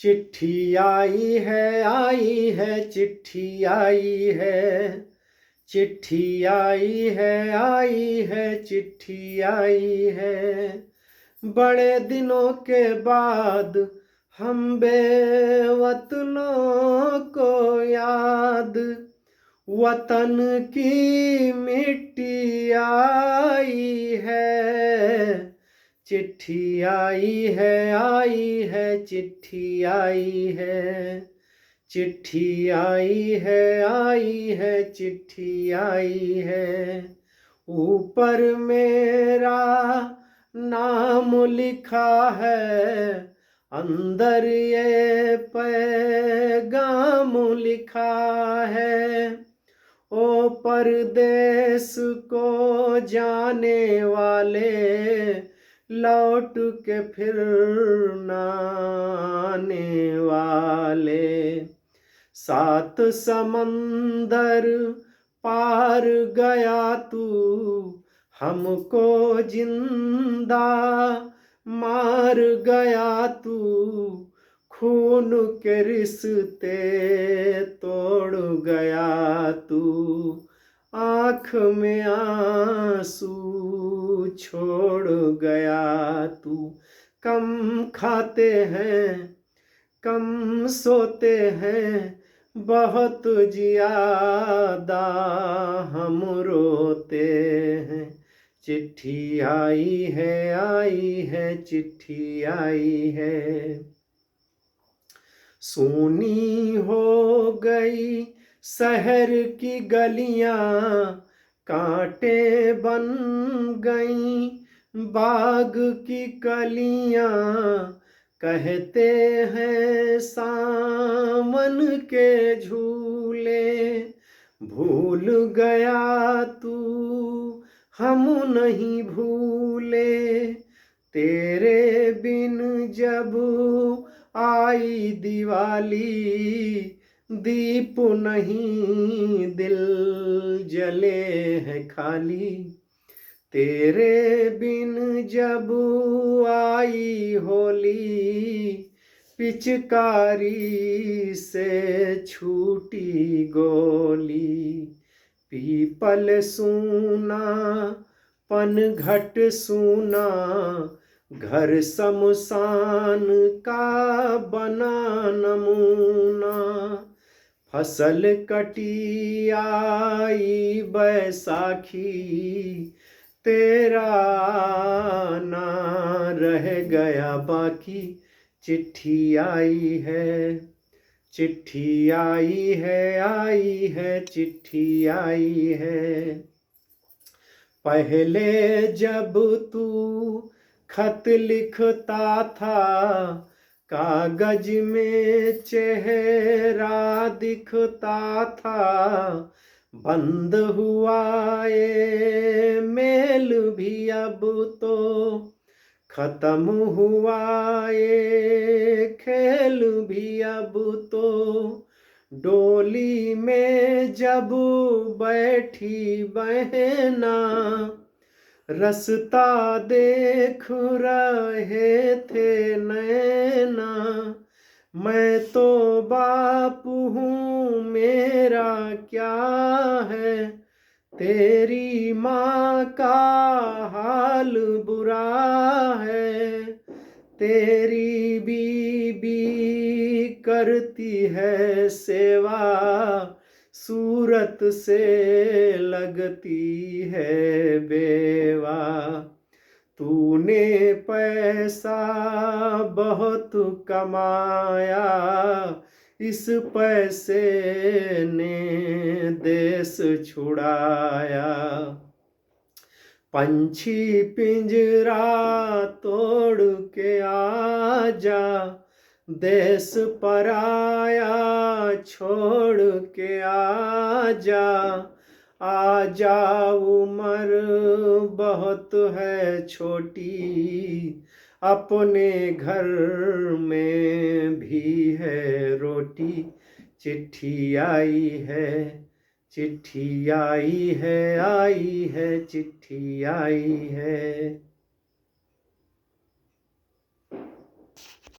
चिट्ठी आई है चिट्ठी आई है, चिट्ठी आई है चिट्ठी आई है। बड़े दिनों के बाद हम बेवतनों को याद, वतन की मिट्टी आई है। चिट्ठी आई है चिट्ठी आई है, चिट्ठी आई है चिट्ठी आई है। ऊपर मेरा नाम लिखा है, अंदर ये पैगाम लिखा है। ओ परदेस को जाने वाले, लौट के फिर ना आने वाले। सात समंदर पार गया तू, हमको जिंदा मार गया तू। खून के रिश्ते तोड़ गया तू, आँख में आंसू छोड़ गया तू। कम खाते हैं कम सोते हैं, बहुत ज्यादा हम रोते हैं। चिट्ठी आई है चिट्ठी आई है। सूनी हो गई शहर की गलियां, कांटे बन गई बाग की कलियां। कहते हैं सावन के झूले, भूल गया तू हम नहीं भूले। तेरे बिन जब आई दिवाली, दीप नहीं दिल जले हैं खाली। तेरे बिन जब आई होली, पिचकारी से छूटी गोली। पीपल सूना पनघट सूना, घर शमशान का बना नमूना। फसल कटी आई बैसाखी, तेरा ना रह गया बाकी। चिट्ठी आई है चिट्ठी आई है चिट्ठी आई है। पहले जब तू खत लिखता था, कागज में चेहरा दिखता था। बंद हुआ ये मेल भी अब तो, खत्म हुआ ये खेल भी अब तो। डोली में जब बैठी बहना, रास्ता देख रहे थे नैना। मैं तो बाप हूँ मेरा क्या है, तेरी माँ का हाल बुरा है। तेरी बीबी करती है सेवा, सूरत से लगती है बेवा। तूने पैसा बहुत कमाया, इस पैसे ने देश छुड़ाया। पंछी पिंजरा तोड़ के आजा, देश पराया छोड़ के आजा। आजा उम्र बहुत है छोटी, अपने घर में भी है रोटी। चिट्ठी आई है चिट्ठी आई है चिट्ठी आई है।